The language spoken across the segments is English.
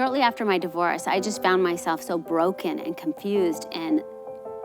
Shortly after my divorce, I just found myself so broken and confused and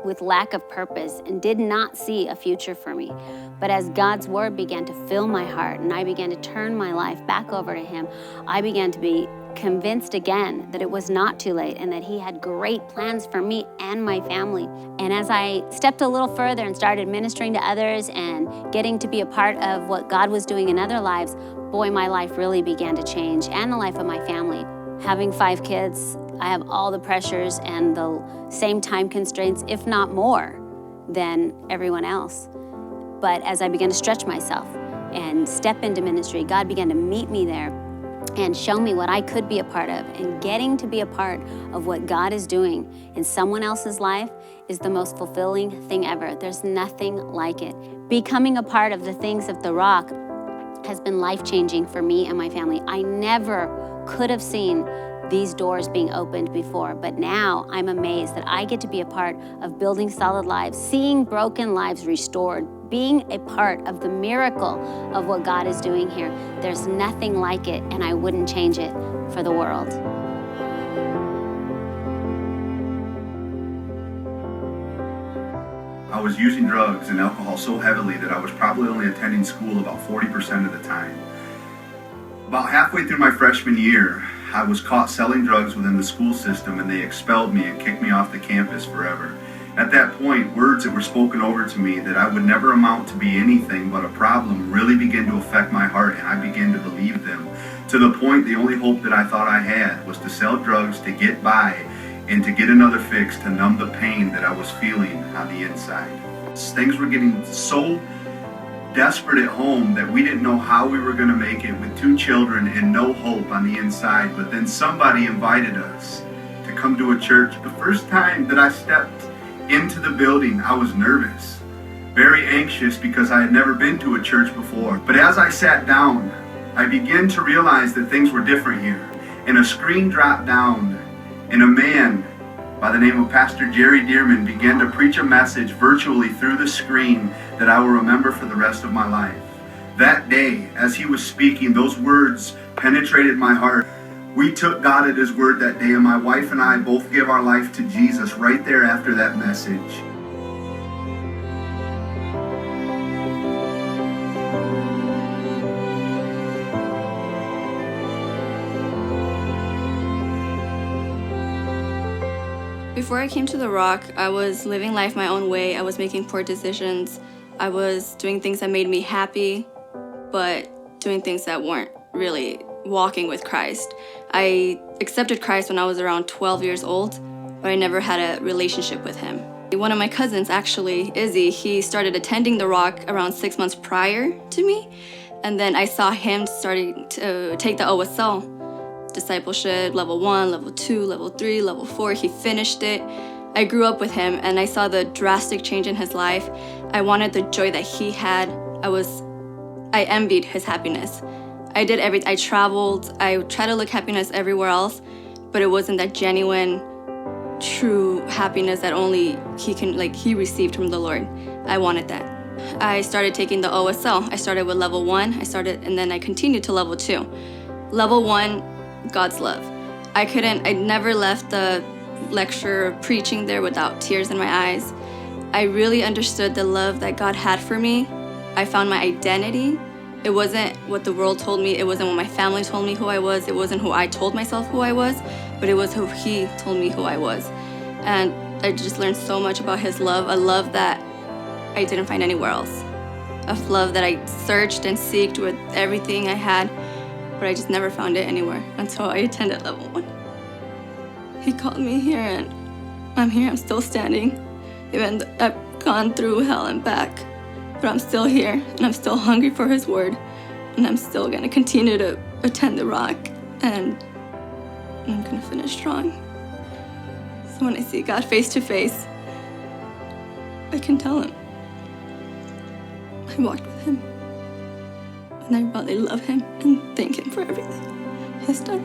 with lack of purpose and did not see a future for me. But as God's word began to fill my heart and I began to turn my life back over to him, I began to be convinced again that it was not too late and that he had great plans for me and my family. And as I stepped a little further and started ministering to others and getting to be a part of what God was doing in other lives, boy, my life really began to change, and the life of my family. Having 5 kids, I have all the pressures and the same time constraints, if not more, than everyone else. But as I began to stretch myself and step into ministry, God began to meet me there and show me what I could be a part of. And getting to be a part of what God is doing in someone else's life is the most fulfilling thing ever. There's nothing like it. Becoming a part of the things of The Rock has been life-changing for me and my family. I never could have seen these doors being opened before, but now I'm amazed that I get to be a part of building solid lives, seeing broken lives restored, being a part of the miracle of what God is doing here. There's nothing like it, and I wouldn't change it for the world. I was using drugs and alcohol so heavily that I was probably only attending school about 40% of the time. About halfway through my freshman year, I was caught selling drugs within the school system, and they expelled me and kicked me off the campus forever. At that point, words that were spoken over to me that I would never amount to be anything but a problem really began to affect my heart, and I began to believe them. To the point, the only hope that I thought I had was to sell drugs to get by and to get another fix to numb the pain that I was feeling on the inside. Things were getting so desperate at home that we didn't know how we were going to make it with 2 children and no hope on the inside. But then somebody invited us to come to a church. The first time that I stepped into the building, I was nervous, very anxious, because I had never been to a church before. But as I sat down, I began to realize that things were different here. And a screen dropped down, and a man by the name of Pastor Jerry Dearman began to preach a message virtually through the screen that I will remember for the rest of my life. That day, as he was speaking, those words penetrated my heart. We took God at his word that day, and my wife and I both gave our life to Jesus right there after that message. Before I came to The Rock, I was living life my own way. I was making poor decisions. I was doing things that made me happy, but doing things that weren't really walking with Christ. I accepted Christ when I was around 12 years old, but I never had a relationship with him. One of my cousins, actually, Izzy, he started attending The Rock around 6 months prior to me, and then I saw him starting to take the OSL. Discipleship, level 1, level 2, level 3, level 4. He finished it. I grew up with him, and I saw the drastic change in his life. I wanted the joy that he had. I envied his happiness. I did everything. I traveled. I tried to look happiness everywhere else, but it wasn't that genuine, true happiness that only he received from the Lord. I wanted that. I started taking the OSL. I started with level 1. And then I continued to level 2. Level 1, God's love. I never left the lecture preaching there without tears in my eyes. I really understood the love that God had for me. I found my identity. It wasn't what the world told me. It wasn't what my family told me who I was. It wasn't who I told myself who I was, but it was who he told me who I was. And I just learned so much about his love, a love that I didn't find anywhere else. A love that I searched and seeked with everything I had, but I just never found it anywhere until I attended level 1. He called me here, and I'm here. I'm still standing. Even though I've gone through hell and back, but I'm still here, and I'm still hungry for his word, and I'm still gonna continue to attend The Rock, and I'm gonna finish strong. So when I see God face to face, I can tell him I walked with him. And I really love him and thank him for everything he's done.